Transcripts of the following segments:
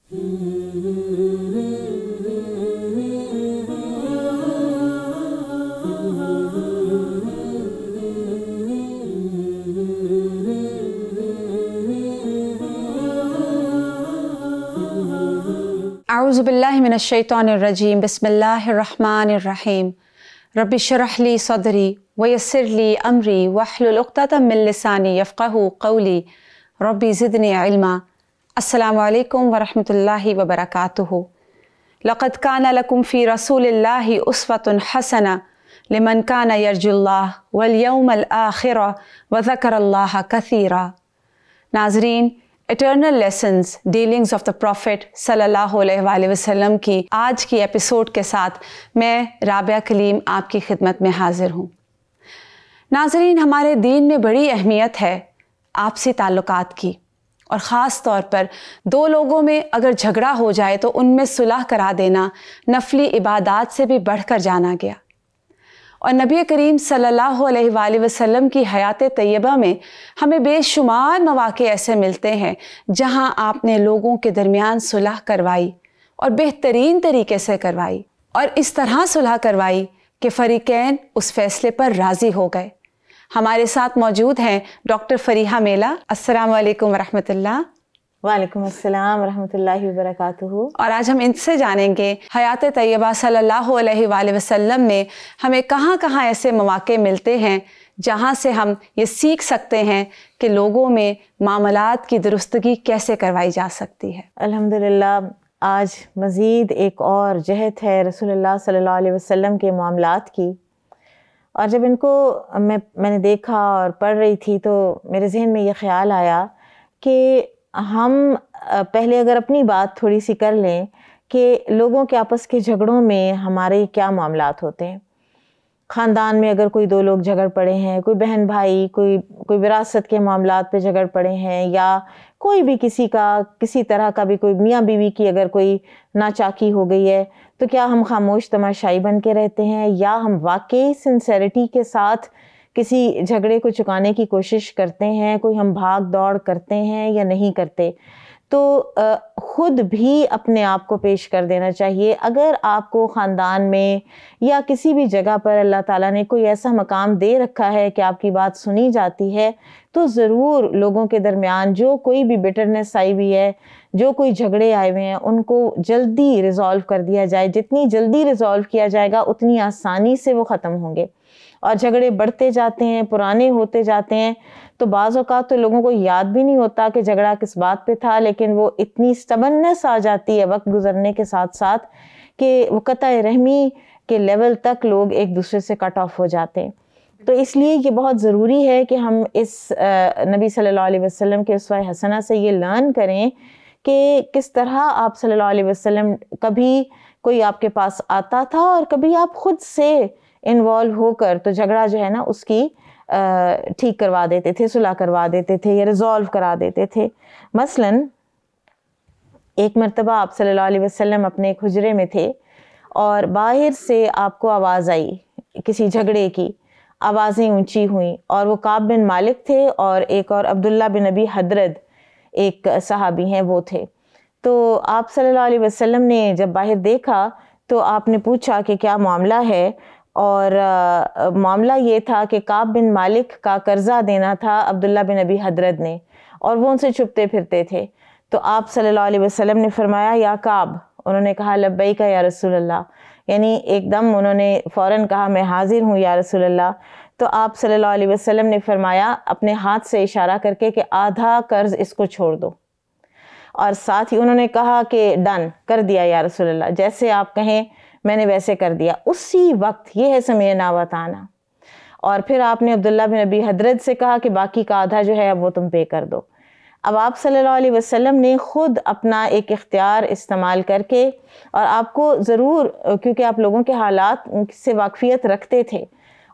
اعوذ باللہ من الشیطان الرجیم بسم اللہ الرحمن الرحیم رب اشرح لی صدری ویسر لی امری واحلل عقدۃ من لسانی یفقہوا قولی ربی زدنی علما۔ السلام علیکم ورحمۃ اللہ وبرکاتہ۔ لقد کان لکم فی رسول اللہ اسوۃ حسنہ لمن کان یرجو اللہ والیوم الآخر وذکر اللہ کثیرا۔ ناظرین، eternal lessons dealings of the prophet صلی اللہ علیہ وآلہ وسلم کی آج کی ایپیسوڈ کے ساتھ میں رابعہ کلیم آپ کی خدمت میں حاضر ہوں۔ ناظرین، ہمارے دین میں بڑی اہمیت ہے آپسی تعلقات کی، اور خاص طور پر دو لوگوں میں اگر جھگڑا ہو جائے تو ان میں صلح کرا دینا نفلی عبادات سے بھی بڑھ کر جانا گیا۔ اور نبی کریم صلی اللہ علیہ وآلہ وسلم کی حیات طیبہ میں ہمیں بے شمار مواقع ایسے ملتے ہیں جہاں آپ نے لوگوں کے درمیان صلح کروائی اور بہترین طریقے سے کروائی، اور اس طرح صلح کروائی کہ فریقین اس فیصلے پر راضی ہو گئے۔ ہمارے ساتھ موجود ہیں ڈاکٹر فریحہ میلہ۔ السلام علیکم ورحمۃ اللہ۔ وعلیکم السلام ورحمۃ اللہ وبرکاتہ۔ اور آج ہم ان سے جانیں گے حیات طیبہ صلی اللہ علیہ وآلہ وسلم میں ہمیں کہاں کہاں ایسے مواقع ملتے ہیں جہاں سے ہم یہ سیکھ سکتے ہیں کہ لوگوں میں معاملات کی درستگی کیسے کروائی جا سکتی ہے۔ الحمدللہ، آج مزید ایک اور جہت ہے رسول اللہ صلی اللہ علیہ وسلم کے معاملات کی، اور جب ان کو میں نے دیکھا اور پڑھ رہی تھی تو میرے ذہن میں یہ خیال آیا کہ ہم پہلے اگر اپنی بات تھوڑی سی کر لیں کہ لوگوں کے آپس کے جھگڑوں میں ہمارے کیا معاملات ہوتے ہیں۔ خاندان میں اگر کوئی دو لوگ جھگڑ پڑے ہیں، کوئی بہن بھائی، کوئی وراثت کے معاملات پہ جھگڑ پڑے ہیں، یا کوئی بھی کسی طرح کا بھی کوئی میاں بیوی کی اگر کوئی ناچاکی ہو گئی ہے، تو کیا ہم خاموش تماشائی بن کے رہتے ہیں، یا ہم واقعی سنسیریٹی کے ساتھ کسی جھگڑے کو چکانے کی کوشش کرتے ہیں، کوئی ہم بھاگ دوڑ کرتے ہیں یا نہیں کرتے؟ تو خود بھی اپنے آپ کو پیش کر دینا چاہیے۔ اگر آپ کو خاندان میں یا کسی بھی جگہ پر اللہ تعالیٰ نے کوئی ایسا مقام دے رکھا ہے کہ آپ کی بات سنی جاتی ہے، تو ضرور لوگوں کے درمیان جو کوئی بھی بٹرنس آئی ہوئی ہے، جو کوئی جھگڑے آئے ہوئے ہیں، ان کو جلدی ریزالو کر دیا جائے۔ جتنی جلدی ریزالو کیا جائے گا اتنی آسانی سے وہ ختم ہوں گے۔ اور جھگڑے بڑھتے جاتے ہیں، پرانے ہوتے جاتے ہیں، تو بعض اوقات تو لوگوں کو یاد بھی نہیں ہوتا کہ جھگڑا کس بات پہ تھا، لیکن وہ اتنی سٹبننس آ جاتی ہے وقت گزرنے کے ساتھ ساتھ کہ وہ قطع رحمی کے لیول تک لوگ ایک دوسرے سے کٹ آف ہو جاتے ہیں۔ تو اس لیے یہ بہت ضروری ہے کہ ہم اس نبی صلی اللہ علیہ وسلم کے اسوہ حسنہ سے یہ لرن کریں کہ کس طرح آپ صلی اللہ علیہ وسلم، کبھی کوئی آپ کے پاس آتا تھا اور کبھی آپ خود سے انوالو ہو کر تو جھگڑا جو ہے نا اس کی ٹھیک کروا دیتے تھے، صلح کروا دیتے تھے یا ریزالو کرا دیتے تھے۔ مثلاً ایک مرتبہ آپ صلی اللہ علیہ وسلم اپنے ایک حجرے میں تھے اور باہر سے آپ کو آواز آئی کسی جھگڑے کی، آوازیں اونچی ہوئیں، اور وہ کعب بن مالک تھے اور ایک اور عبداللہ بن ابی حدرد ایک صحابی ہیں وہ تھے۔ تو آپ صلی اللہ علیہ وسلم نے جب باہر دیکھا تو آپ نے پوچھا کہ کیا معاملہ ہے، اور معاملہ یہ تھا کہ کعب بن مالک کا قرضہ دینا تھا عبداللہ بن ابی حدرد نے، اور وہ ان سے چھپتے پھرتے تھے۔ تو آپ صلی اللہ علیہ وسلم نے فرمایا یا کعب، انہوں نے کہا لبیک یا رسول اللہ، یعنی ایک دم انہوں نے فوراً کہا میں حاضر ہوں یا رسول اللہ۔ تو آپ صلی اللہ علیہ وسلم نے فرمایا اپنے ہاتھ سے اشارہ کر کے کہ آدھا قرض اس کو چھوڑ دو، اور ساتھ ہی انہوں نے کہا کہ ڈن کر دیا یا رسول اللہ، جیسے آپ کہیں میں نے ویسے کر دیا۔ اسی وقت یہ ہے سمعنا وطعنا۔ اور پھر آپ نے عبداللہ بن ابی حدرد سے کہا کہ باقی کا آدھا جو ہے اب وہ تم پے کر دو۔ اب آپ صلی اللہ علیہ وسلم نے خود اپنا ایک اختیار استعمال کر کے، اور آپ کو ضرور، کیونکہ آپ لوگوں کے حالات سے واقفیت رکھتے تھے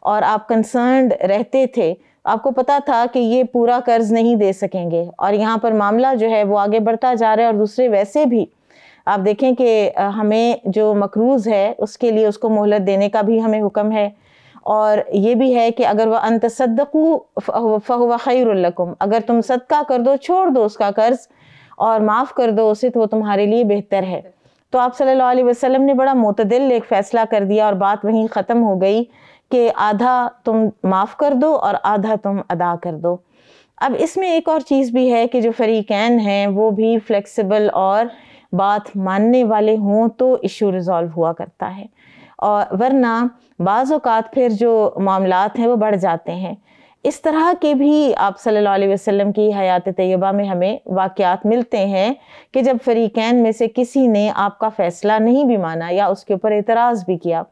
اور آپ کنسرنڈ رہتے تھے، آپ کو پتا تھا کہ یہ پورا قرض نہیں دے سکیں گے، اور یہاں پر معاملہ جو ہے وہ آگے بڑھتا جا رہا ہے، اور دوسرے ویسے بھی آپ دیکھیں کہ ہمیں جو مقروض ہے اس کے لیے اس کو مہلت دینے کا بھی ہمیں حکم ہے، اور یہ بھی ہے کہ اگر وَأَن تَصَدَّقُوا فَهُوَ خَيْرٌ لَكُمْ، اگر تم صدقہ کر دو، چھوڑ دو اس کا قرض، اور معاف کر دو اسے تو وہ تمہارے لیے بہتر ہے. تو آپ صلی اللہ علیہ وسلم نے بڑا معتدل ایک فیصلہ کر دیا اور بات وہیں ختم ہو گئی کہ آدھا تم معاف کر دو اور آدھا تم ادا کر دو. اب اس میں ایک اور چیز بھی ہے کہ جو فریقین ہیں وہ بھی فلیکسیبل اور بات ماننے والے ہوں تو ایشو ریزالو ہوا کرتا ہے، اور ورنہ بعض اوقات پھر جو معاملات ہیں وہ بڑھ جاتے ہیں. اس طرح کے بھی آپ صلی اللہ علیہ وسلم کی حیات طیبہ میں ہمیں واقعات ملتے ہیں کہ جب فریقین میں سے کسی نے آپ کا فیصلہ نہیں بھی مانا یا اس کے اوپر اعتراض بھی کیا.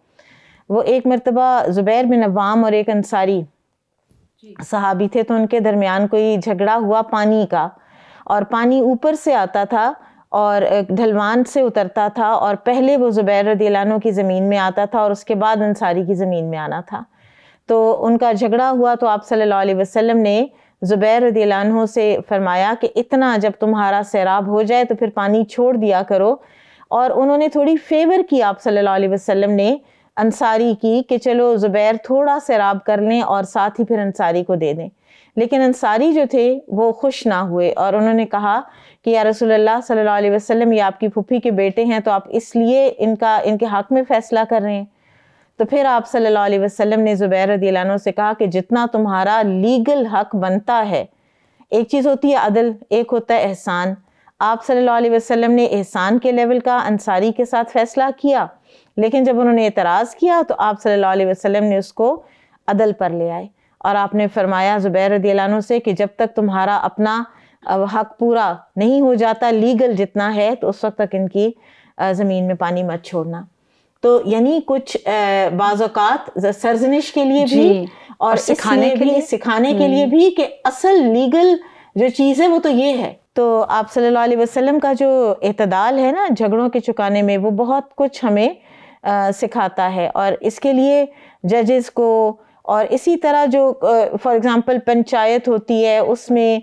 وہ ایک مرتبہ زبیر بن عوام اور ایک انصاری صحابی تھے، تو ان کے درمیان کوئی جھگڑا ہوا پانی کا، اور پانی اوپر سے آتا تھا اور ڈھلوان سے اترتا تھا، اور پہلے وہ زبیر رضی اللہ عنہ کی زمین میں آتا تھا اور اس کے بعد انصاری کی زمین میں آنا تھا. تو ان کا جھگڑا ہوا تو آپ صلی اللہ علیہ وسلم نے زبیر رضی اللہ عنہ سے فرمایا کہ اتنا جب تمہارا سیراب ہو جائے تو پھر پانی چھوڑ دیا کرو. اور انہوں نے تھوڑی فیور کی آپ صلی اللہ علیہ وسلم نے انصاری کی کہ چلو زبیر تھوڑا سیراب کر لیں اور ساتھ ہی پھر انصاری کو دے دیں. لیکن انصاری جو تھے وہ خوش نہ ہوئے اور انہوں نے کہا کہ یا رسول اللہ صلی اللہ علیہ وسلم یہ آپ کی پھوپھی کے بیٹے ہیں تو آپ اس لیے ان کے حق میں فیصلہ کر رہے ہیں. تو پھر آپ صلی اللہ علیہ وسلم نے زبیر رضی اللہ عنہ سے کہا کہ جتنا تمہارا لیگل حق بنتا ہے، ایک چیز ہوتی ہے عدل، ایک ہوتا ہے احسان. آپ صلی اللہ علیہ وسلم نے احسان کے لیول کا انصاری کے ساتھ فیصلہ کیا، لیکن جب انہوں نے اعتراض کیا تو آپ صلی اللہ علیہ وسلم نے اس کو عدل پر لے آئے، اور آپ نے فرمایا زبیر رضی اللہ عنہ سے کہ جب تک تمہارا اپنا حق پورا نہیں ہو جاتا لیگل جتنا ہے تو اس وقت تک ان کی زمین میں پانی مت چھوڑنا. تو یعنی کچھ بعض اوقات سرزنش کے لیے بھی اور سکھانے کے لیے بھی کہ اصل لیگل جو چیز ہے وہ تو یہ ہے. تو آپ صلی اللہ علیہ وسلم کا جو اعتدال ہے نا جھگڑوں کے چکانے میں، وہ بہت کچھ ہمیں سکھاتا ہے. اور اس کے لیے ججز کو، اور اسی طرح جو فار ایگزامپل پنچایت ہوتی ہے اس میں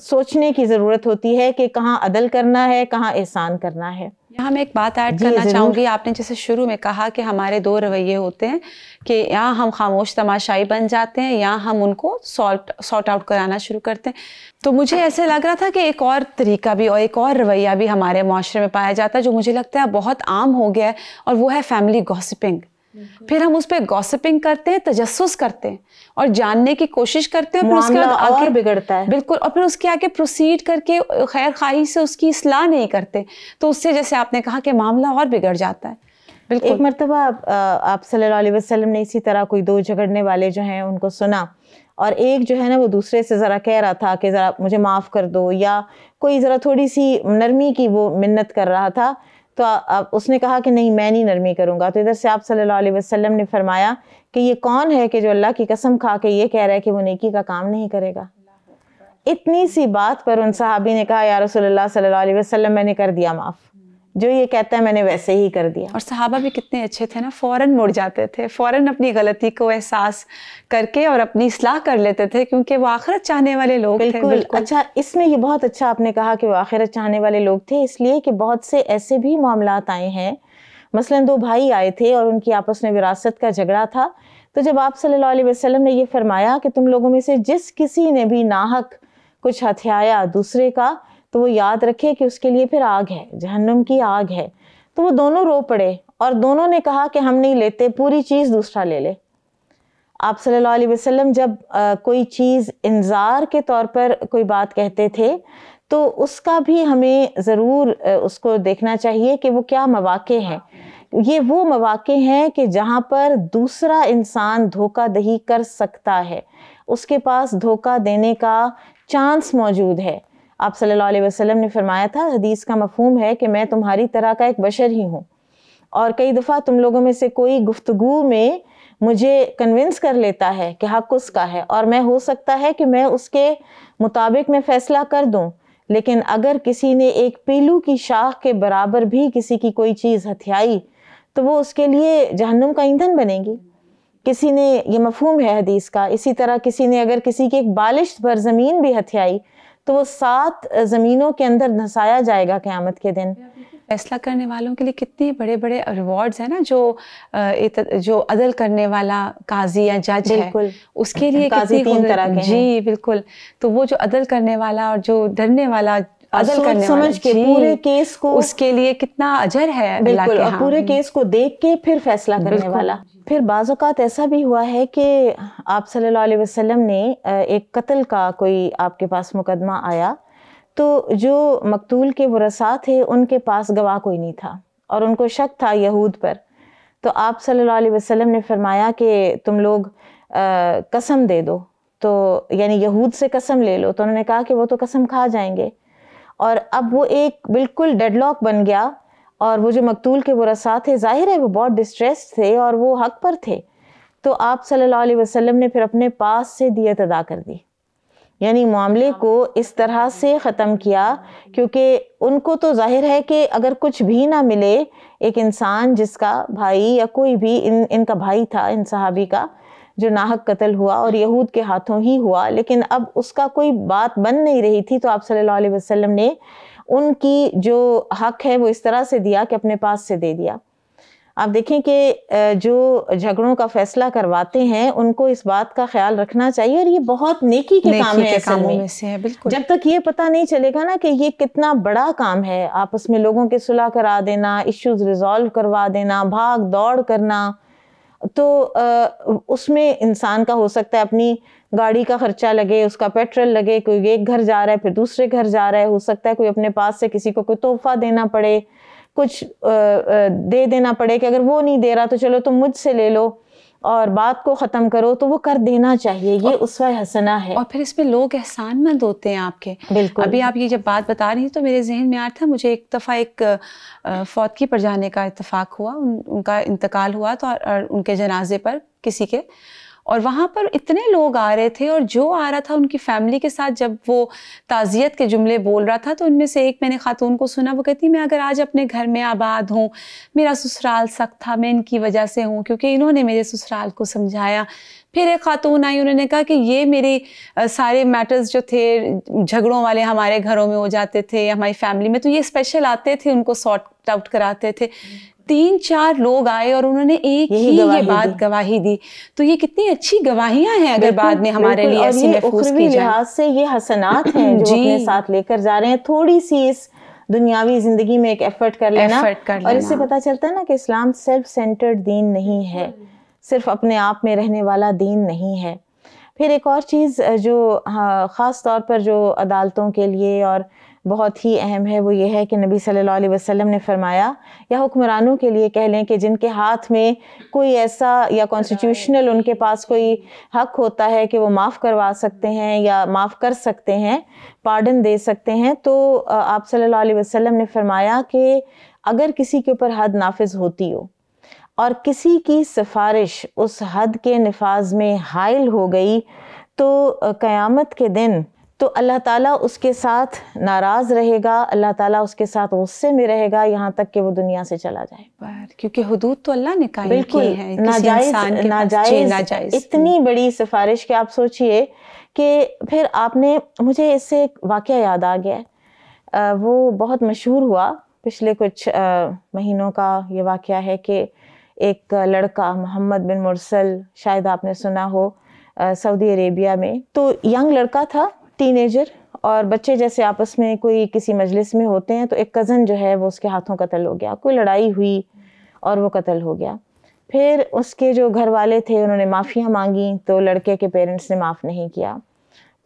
سوچنے کی ضرورت ہوتی ہے کہ کہاں عدل کرنا ہے، کہاں احسان کرنا ہے. یہاں میں ایک بات ایڈ کرنا چاہوں گی. آپ نے جیسے شروع میں کہا کہ ہمارے دو رویے ہوتے ہیں کہ یا ہم خاموش تماشائی بن جاتے ہیں یا ہم ان کو سارٹ آؤٹ کرانا شروع کرتے ہیں. تو مجھے ایسے لگ رہا تھا کہ ایک اور طریقہ بھی اور ایک اور رویہ بھی ہمارے معاشرے میں پایا جاتا ہے جو مجھے لگتا ہے بہت عام ہو گیا ہے، اور وہ ہے فیملی گوسپنگ. پھر ہم اس پہ گوسپنگ کرتے ہیں، تجسس کرتے ہیں اور جاننے کی کوشش کرتے ہیں، پھر اس کے بعد آگے بگڑتا ہے بالکل، اور پھر اس کے آگے پروسیڈ کر کے خیر خواہی سے اس کی اصلاح نہیں کرتے، تو اس سے جیسے آپ نے کہا کہ معاملہ اور بگڑ جاتا ہے. بالکل. ایک مرتبہ آپ صلی اللہ علیہ وسلم نے اسی طرح کوئی دو جھگڑنے والے جو ہیں ان کو سنا، اور ایک جو ہے نا وہ دوسرے سے ذرا کہہ رہا تھا کہ ذرا مجھے معاف کر دو، یا کوئی ذرا تھوڑی سی نرمی کی وہ منت کر رہا تھا. تو اس نے کہا کہ نہیں میں نہیں نرمی کروں گا. تو ادھر سے آپ صلی اللہ علیہ وسلم نے فرمایا کہ یہ کون ہے کہ جو اللہ کی قسم کھا کے یہ کہہ رہا ہے کہ وہ نیکی کا کام نہیں کرے گا. اتنی سی بات پر ان صحابی نے کہا یا رسول اللہ صلی اللہ علیہ وسلم میں نے کر دیا معاف، جو یہ کہتا ہے میں نے ویسے ہی کر دیا. اور صحابہ بھی کتنے اچھے تھے نا، فوراً مڑ جاتے تھے، فوراً اپنی غلطی کو احساس کر کے اور اپنی اصلاح کر لیتے تھے، کیونکہ وہ آخرت چاہنے والے لوگ تھے. بالکل. اچھا اس میں یہ بہت اچھا آپ نے کہا کہ وہ آخرت چاہنے والے لوگ تھے، اس لیے کہ بہت سے ایسے بھی معاملات آئے ہیں. مثلاً دو بھائی آئے تھے اور ان کی آپس میں وراثت کا جھگڑا تھا. تو جب آپ صلی اللہ علیہ وسلم نے یہ فرمایا کہ تم لوگوں میں سے جس کسی نے بھی ناحق کچھ ہتھیایا دوسرے کا تو وہ یاد رکھے کہ اس کے لیے پھر آگ ہے، جہنم کی آگ ہے. تو وہ دونوں رو پڑے اور دونوں نے کہا کہ ہم نہیں لیتے، پوری چیز دوسرا لے لے. آپ صلی اللہ علیہ وسلم جب کوئی چیز انذار کے طور پر کوئی بات کہتے تھے تو اس کا بھی ہمیں ضرور اس کو دیکھنا چاہیے کہ وہ کیا مواقع ہیں. یہ وہ مواقع ہیں کہ جہاں پر دوسرا انسان دھوکہ دہی کر سکتا ہے، اس کے پاس دھوکہ دینے کا چانس موجود ہے. آپ صلی اللہ علیہ وسلم نے فرمایا تھا، حدیث کا مفہوم ہے کہ میں تمہاری طرح کا ایک بشر ہی ہوں، اور کئی دفعہ تم لوگوں میں سے کوئی گفتگو میں مجھے کنونس کر لیتا ہے کہ حق اس کا ہے، اور میں ہو سکتا ہے کہ میں اس کے مطابق میں فیصلہ کر دوں. لیکن اگر کسی نے ایک پیلو کی شاخ کے برابر بھی کسی کی کوئی چیز ہتھیائی تو وہ اس کے لیے جہنم کا ایندھن بنے گی. کسی نے، یہ مفہوم ہے حدیث کا. اسی طرح کسی نے اگر کسی کی ایک بالش پر زمین بھی ہتھیائی تو وہ 7 زمینوں کے اندر دھنسایا جائے گا قیامت کے دن. فیصلہ کرنے والوں کے لیے کتنے بڑے بڑے ریوارڈز ہیں نا، جو عدل کرنے والا قاضی یا جج ہے اس کے لیے قاضی 3 طرح کے جی بالکل. تو وہ جو عدل کرنے والا اور جو ڈرنے والا عدل کرنے سمجھ کے پورے کیس کو، اس کے لیے کتنا اجر ہے اللہ کے ہاں، پورے کیس کو دیکھ کے پھر فیصلہ کرنے والا۔ پھر بعض اوقات ایسا بھی ہوا ہے کہ آپ صلی اللہ علیہ وسلم نے ایک قتل کا کوئی آپ کے پاس مقدمہ آیا، تو جو مقتول کے ورثاء تھے ان کے پاس گواہ کوئی نہیں تھا اور ان کو شک تھا یہود پر، تو آپ صلی اللہ علیہ وسلم نے فرمایا کہ تم لوگ قسم دے دو، تو یعنی یہود سے قسم لے لو، تو انہوں نے کہا کہ وہ تو قسم کھا جائیں گے، اور اب وہ ایک بالکل ڈیڈ لاک بن گیا، اور وہ جو مقتول کے ورثاء تھے ظاہر ہے وہ بہت ڈسٹریس تھے اور وہ حق پر تھے، تو آپ صلی اللہ علیہ وسلم نے پھر اپنے پاس سے دیت ادا کر دی، یعنی معاملے کو اس طرح سے ختم کیا، کیونکہ ان کو تو ظاہر ہے کہ اگر کچھ بھی نہ ملے، ایک انسان جس کا بھائی یا کوئی بھی ان کا بھائی تھا، ان صحابی کا جو ناحق قتل ہوا اور یہود کے ہاتھوں ہی ہوا، لیکن اب اس کا کوئی بات بن نہیں رہی تھی، تو آپ صلی اللہ علیہ وسلم نے ان کی جو حق ہے وہ اس طرح سے دیا کہ اپنے پاس سے دے دیا۔ آپ دیکھیں کہ جو جھگڑوں کا فیصلہ کرواتے ہیں ان کو اس بات کا خیال رکھنا چاہیے، اور یہ بہت نیکی کے کام ہے اصل میں، جب تک یہ پتہ نہیں چلے گا نا کہ یہ کتنا بڑا کام ہے، آپس میں لوگوں کے صلح کرا دینا، ایشوز ریزالو کروا دینا، بھاگ دوڑ کرنا، تو اس میں انسان کا ہو سکتا ہے اپنی گاڑی کا خرچہ لگے، اس کا پیٹرول لگے، کوئی ایک گھر جا رہا ہے پھر دوسرے گھر جا رہا ہے، ہو سکتا ہے کوئی اپنے پاس سے کسی کو کوئی تحفہ دینا پڑے، کچھ دے دینا پڑے کہ اگر وہ نہیں دے رہا تو چلو تم مجھ سے لے لو اور بات کو ختم کرو، تو وہ کر دینا چاہیے، یہ اسوہ حسنہ ہے۔ اور پھر اس میں لوگ احسان مند ہوتے ہیں آپ کے۔ بالکل، ابھی آپ یہ جب بات بتا رہی ہیں تو میرے ذہن میں آ رہا تھا، مجھے ایک دفعہ ایک فوتگی پر جانے کا اتفاق ہوا، ان کا انتقال ہوا تو ان کے جنازے پر کسی کے، اور وہاں پر اتنے لوگ آ رہے تھے، اور جو آ رہا تھا ان کی فیملی کے ساتھ جب وہ تعزیت کے جملے بول رہا تھا، تو ان میں سے ایک میں نے خاتون کو سنا، وہ کہتی میں اگر آج اپنے گھر میں آباد ہوں، میرا سسرال سخت تھا، میں ان کی وجہ سے ہوں کیونکہ انہوں نے میرے سسرال کو سمجھایا۔ پھر ایک خاتون آئی، انہوں نے کہا کہ یہ میری سارے میٹرز جو تھے جھگڑوں والے ہمارے گھروں میں ہو جاتے تھے، ہماری فیملی میں، تو یہ اسپیشل آتے تھے، ان کو سارٹ آؤٹ کراتے تھے۔ 3-4 لوگ آئے اور انہوں نے ایک ہی یہ بات گواہی دی، تو یہ کتنی اچھی گواہیاں ہیں اگر بعد میں ہمارے لیے ایسی محفوظ کی جائیں۔ لحاظ سے یہ حسنات ہیں جو اپنے ساتھ لے کر جا رہے ہیں، تھوڑی سی اس دنیاوی زندگی میں ایک ایفرٹ کر لینا، اور اس سے پتہ چلتا ہے نا کہ اسلام سیلف سینٹرڈ دین نہیں ہے، صرف اپنے آپ میں رہنے والا دین نہیں ہے۔ پھر ایک اور چیز جو خاص طور پر جو عدالتوں کے لیے اور بہت ہی اہم ہے، وہ یہ ہے کہ نبی صلی اللہ علیہ وسلم نے فرمایا، یا حکمرانوں کے لیے کہہ لیں کہ جن کے ہاتھ میں کوئی ایسا یا کانسٹیٹیوشنل ان کے پاس کوئی حق ہوتا ہے کہ وہ معاف کروا سکتے ہیں یا معاف کر سکتے ہیں، پارڈن دے سکتے ہیں، تو آپ صلی اللہ علیہ وسلم نے فرمایا کہ اگر کسی کے اوپر حد نافذ ہوتی ہو اور کسی کی سفارش اس حد کے نفاذ میں حائل ہو گئی، تو قیامت کے دن تو اللہ تعالیٰ اس کے ساتھ ناراض رہے گا، اللہ تعالیٰ اس کے ساتھ غصے میں رہے گا یہاں تک کہ وہ دنیا سے چلا جائے، کیونکہ حدود تو اللہ نے قائم کی ہیں، ناجائز اتنی بڑی سفارش کہ آپ سوچئے کہ پھر آپ نے، مجھے اس سے ایک واقعہ یاد آ گیا، وہ بہت مشہور ہوا پچھلے کچھ مہینوں کا یہ واقعہ ہے کہ ایک لڑکا محمد بن مرسل، شاید آپ نے سنا ہو، سعودی عربیہ میں، تو ینگ لڑکا تھا، ٹین ایجر، اور بچے جیسے آپس میں کوئی کسی مجلس میں ہوتے ہیں، تو ایک کزن جو ہے وہ اس کے ہاتھوں قتل ہو گیا، کوئی لڑائی ہوئی اور وہ قتل ہو گیا۔ پھر اس کے جو گھر والے تھے انہوں نے معافیاں مانگیں، تو لڑکے کے پیرنٹس نے معاف نہیں کیا۔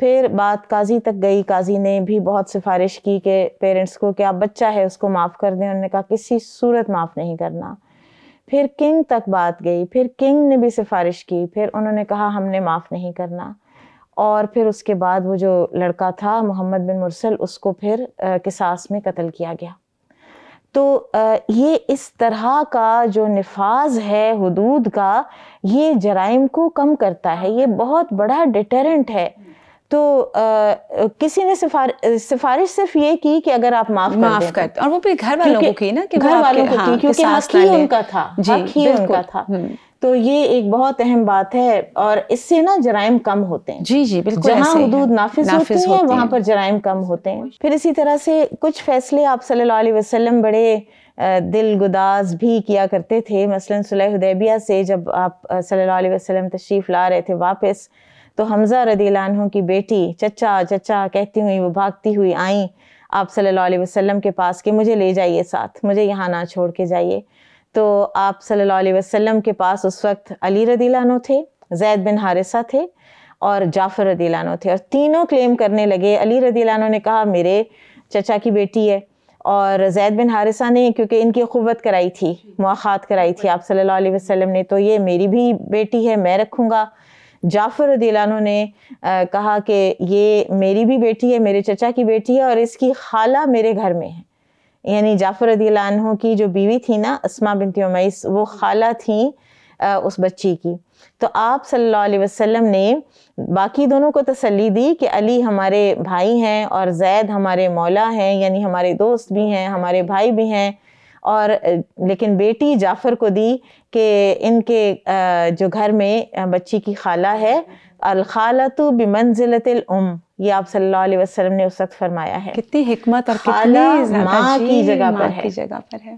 پھر بات قاضی تک گئی، قاضی نے بھی بہت سفارش کی کہ پیرنٹس کو کہ آپ بچہ ہے اس کو معاف کر دیں، انہوں نے کہا کسی صورت معاف نہیں کرنا۔ پھر کنگ تک بات گئی، پھر کنگ نے بھی سفارش کی، پھر انہوں نے کہا ہم نے معاف نہیں کرنا، اور پھر اس کے بعد وہ جو لڑکا تھا محمد بن مرسل، اس کو پھر قصاص میں قتل کیا گیا۔ تو یہ اس طرح کا جو نفاذ ہے حدود کا، یہ جرائم کو کم کرتا ہے، یہ بہت بڑا ڈیٹرنٹ ہے۔ تو کسی نے سفارش صرف یہ کی کہ اگر آپ معاف کرتے، اور وہ بھی گھر والوں کو کی نا، کہ گھر والوں کو کی، کیونکہ حق ہی ان کا تھا، حق ہی ان کا تھا۔ تو یہ ایک بہت اہم بات ہے، اور اس سے نا جرائم کم ہوتے ہیں۔ جی جی بالکل، جہاں حدود نافذ ہوتی ہیں وہاں پر جرائم کم ہوتے ہیں۔ پھر اسی طرح سے کچھ فیصلے آپ صلی اللہ علیہ وسلم بڑے دل گداز بھی کیا کرتے تھے، مثلاً صلح حدیبیہ سے جب آپ صلی اللہ علیہ وسلم تشریف لا رہے تھے واپس، تو حمزہ رضی اللہ عنہ کی بیٹی چچا چچا کہتی ہوئی وہ بھاگتی ہوئی آئیں آپ صلی اللہ علیہ وسلم کے پاس کہ مجھے لے جائیے ساتھ, مجھے یہاں نہ چھوڑ کے جائیے. تو آپ صلی اللہ علیہ وسلم کے پاس اس وقت علی رضی اللہ عنہ تھے, زید بن حارثہ تھے اور جعفر رضی اللہ عنہ تھے, اور تینوں کلیم کرنے لگے. علی رضی اللہ عنہ نے کہا میرے چچا کی بیٹی ہے, اور زید بن حارثہ نے کیونکہ ان کی اخوت کرائی تھی, مواخات کرائی تھی آپ صلی اللہ علیہ وسلم نے, تو یہ میری بھی بیٹی ہے, میں رکھوں گا. جعفر رضی اللہ عنہ نے کہا کہ یہ میری بھی بیٹی ہے, میرے چچا کی بیٹی ہے, اور اس کی خالہ میرے گھر میں ہے. یعنی جعفر رضی اللہ عنہ کی جو بیوی تھی نا اسماء بنت امیس, وہ خالہ تھیں اس بچی کی. تو آپ صلی اللہ علیہ وسلم نے باقی دونوں کو تسلی دی کہ علی ہمارے بھائی ہیں اور زید ہمارے مولا ہیں, یعنی ہمارے دوست بھی ہیں, ہمارے بھائی بھی ہیں, اور لیکن بیٹی جعفر کو دی کہ ان کے جو گھر میں بچی کی خالہ ہے, الخالۃ بمنزلۃ الام, یہ آپ صلی اللہ علیہ وسلم نے اس وقت فرمایا ہے. کتنی حکمت اور خالہ ماں کی جگہ پر ہے.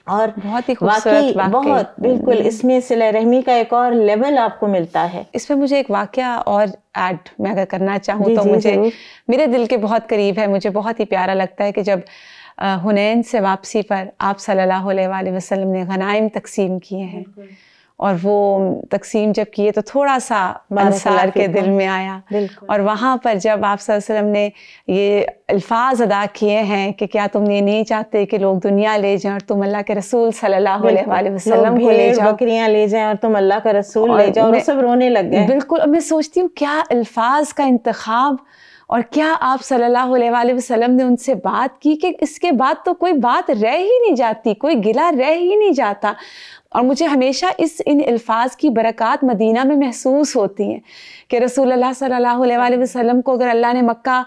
اور بہت ہی خوبصورت واقعہ, بہت بالکل اس میں صلہ رحمی کا ایک اور لیول آپ کو ملتا ہے. اس میں مجھے ایک واقعہ اور ایڈ میں اگر کرنا چاہوں تو مجھے میرے دل کے بہت قریب ہے, مجھے بہت ہی پیارا لگتا ہے کہ جب حنین سے واپسی پر آپ صلی اللہ علیہ وآلہ وسلم نے غنائم تقسیم کیے ہیں, اور وہ تقسیم جب کیے تو تھوڑا سا انصار کے دل میں آیا, اور وہاں پر جب آپ صلی اللہ علیہ وسلم نے یہ الفاظ ادا کیے ہیں کہ کیا تم یہ نہیں چاہتے کہ لوگ دنیا لے جائیں اور تم اللہ کے رسول صلی اللہ علیہ وآلہ وسلم کو لے جاؤ, بکریاں لے جائیں اور تم اللہ کا رسول لے جاؤ, اور سب رونے لگ گئے. بالکل, میں سوچتی ہوں کیا الفاظ کا انتخاب, اور کیا آپ صلی اللہ علیہ وآلہ وسلم نے ان سے بات کی کہ اس کے بعد تو کوئی بات رہ ہی نہیں جاتی, کوئی گلہ رہ ہی نہیں جاتا. اور مجھے ہمیشہ ان الفاظ کی برکات مدینہ میں محسوس ہوتی ہیں کہ رسول اللہ صلی اللہ علیہ وآلہ وسلم کو اگر اللہ نے مکہ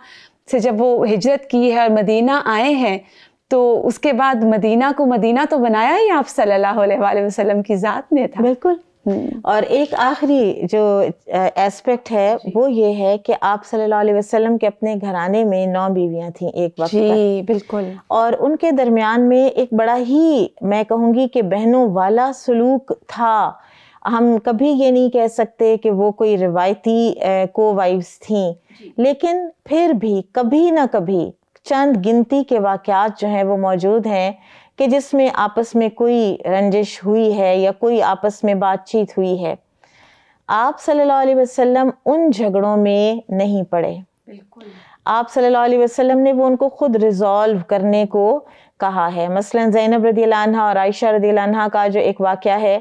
سے جب وہ ہجرت کی ہے اور مدینہ آئے ہیں, تو اس کے بعد مدینہ کو مدینہ تو بنایا ہی آپ صلی اللہ علیہ وآلہ وسلم کی ذات نے تھا. بالکل. اور ایک آخری جو ایسپیکٹ ہے وہ یہ ہے کہ آپ صلی اللہ علیہ وسلم کے اپنے گھرانے میں 9 بیویاں تھیں ایک وقت پر. جی بالکل. اور ان کے درمیان میں ایک بڑا ہی میں کہوں گی کہ بہنوں والا سلوک تھا. ہم کبھی یہ نہیں کہہ سکتے کہ وہ کوئی روایتی کو وائفز تھیں, لیکن پھر بھی کبھی نہ کبھی چند گنتی کے واقعات جو ہیں وہ موجود ہیں کہ جس میں آپس میں کوئی رنجش ہوئی ہے یا کوئی آپس میں بات چیت ہوئی ہے. آپ صلی اللہ علیہ وسلم ان جھگڑوں میں نہیں پڑے. بالکل. آپ صلی اللہ علیہ وسلم نے وہ ان کو خود ریزالو کرنے کو کہا ہے. مثلا زینب رضی اللہ عنہ اور عائشہ رضی اللہ عنہ کا جو ایک واقعہ ہے,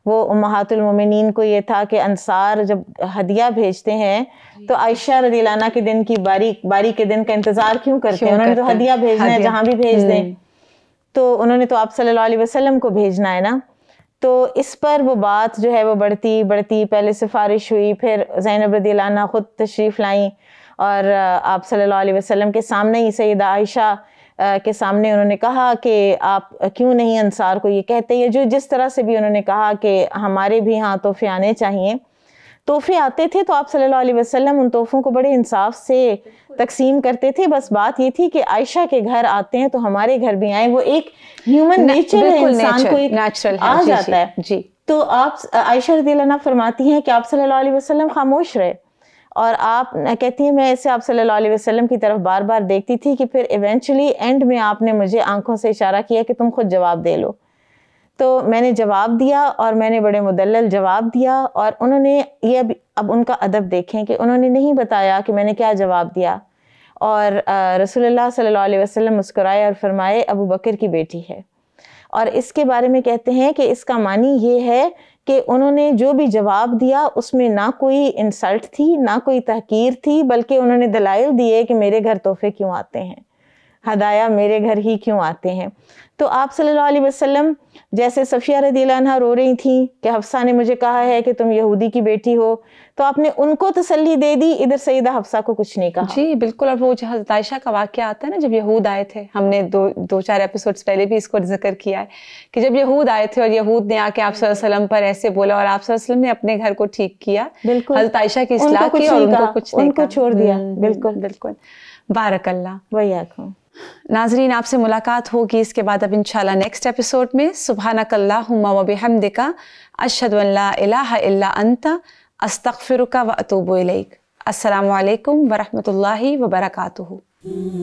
وہ امہات المومنین کو یہ تھا کہ انصار جب ہدیہ بھیجتے ہیں تو عائشہ رضی اللہ عنہ کے دن کی باری کے دن کا انتظار کیوں کرتے ہیں, انہوں نے تو ہدیہ بھیجنا ہے, جہاں بھی بھیج دیں, تو انہوں نے تو آپ صلی اللہ علیہ وسلم کو بھیجنا ہے نا. تو اس پر وہ بات جو ہے وہ بڑھتی پہلے سفارش ہوئی, پھر زینب رضی اللہ عنہ خود تشریف لائیں اور آپ صلی اللہ علیہ وسلم کے سامنے ہی سیدہ عائشہ کے سامنے انہوں نے کہا کہ آپ کیوں نہیں انصار کو یہ کہتے, یا جو جس طرح سے بھی انہوں نے کہا کہ ہمارے بھی ہاں تحفے آنے چاہیے. تحفے آتے تھے تو آپ صلی اللہ علیہ وسلم ان تحفوں کو بڑے انصاف سے تقسیم کرتے تھے. بس بات یہ تھی کہ عائشہ کے گھر آتے ہیں تو ہمارے گھر بھی آئیں, وہ ایک ہیومن نیچر ہے, انسان کو ایک نیچرل آ جاتا ہے. جی. تو آپ عائشہ رضی اللہ عنہ فرماتی ہیں کہ آپ صلی اللہ علیہ وسلم خاموش رہے, اور آپ کہتی ہیں میں ایسے آپ صلی اللہ علیہ وسلم کی طرف بار بار دیکھتی تھی کہ پھر ایونچولی اینڈ میں آپ نے مجھے آنکھوں سے اشارہ کیا کہ تم خود جواب دے لو. تو میں نے جواب دیا, اور میں نے بڑے مدلل جواب دیا, اور انہوں نے یہ اب ان کا ادب دیکھیں کہ انہوں نے نہیں بتایا کہ میں نے کیا جواب دیا. اور رسول اللہ صلی اللہ علیہ وسلم مسکرائے اور فرمائے ابو بکر کی بیٹی ہے. اور اس کے بارے میں کہتے ہیں کہ اس کا معنی یہ ہے کہ انہوں نے جو بھی جواب دیا اس میں نہ کوئی انسلٹ تھی, نہ کوئی تحقیر تھی, بلکہ انہوں نے دلائل دیے کہ میرے گھر تحفے کیوں آتے ہیں, ہدایہ میرے گھر ہی کیوں آتے ہیں. تو آپ صلی اللہ علیہ وسلم جیسے صفیہ رضی اللہ عنہ رو رہی تھیں کہ حفصہ نے مجھے کہا ہے کہ تم یہودی کی بیٹی ہو, تو آپ نے ان کو تسلی دے دی, ادھر سیدہ حفصہ کو کچھ نہیں کہا. جی بالکل. اور وہ جو حضرت عائشہ کا واقعہ آتا ہے نا, جب یہود آئے تھے, ہم نے دو چار ایپیسوڈز پہلے بھی اس کو ذکر کیا ہے کہ جب یہود آئے تھے اور یہود نے آ کے آپ صلی اللہ علیہ وسلم پر ایسے بولا, اور آپ صلی اللہ علیہ وسلم نے اپنے گھر کو ٹھیک کیا, بالکل حضرت عائشہ کی اصلاح کی, اور ان کو کچھ نہیں کہا, ان کو چھوڑ دیا. بالکل بالکل. بارک اللہ. ویاکم. ناظرین, آپ سے ملاقات ہوگی اس کے بعد اب انشاءاللہ نیکسٹ ایپیسوڈ میں. سبحانک اللہم و بحمدک, اشہد ان لا الہ الا انت, استغفرک و اتوب الیک. السلام علیکم ورحمۃ اللہ وبرکاتہ. Mm-hmm.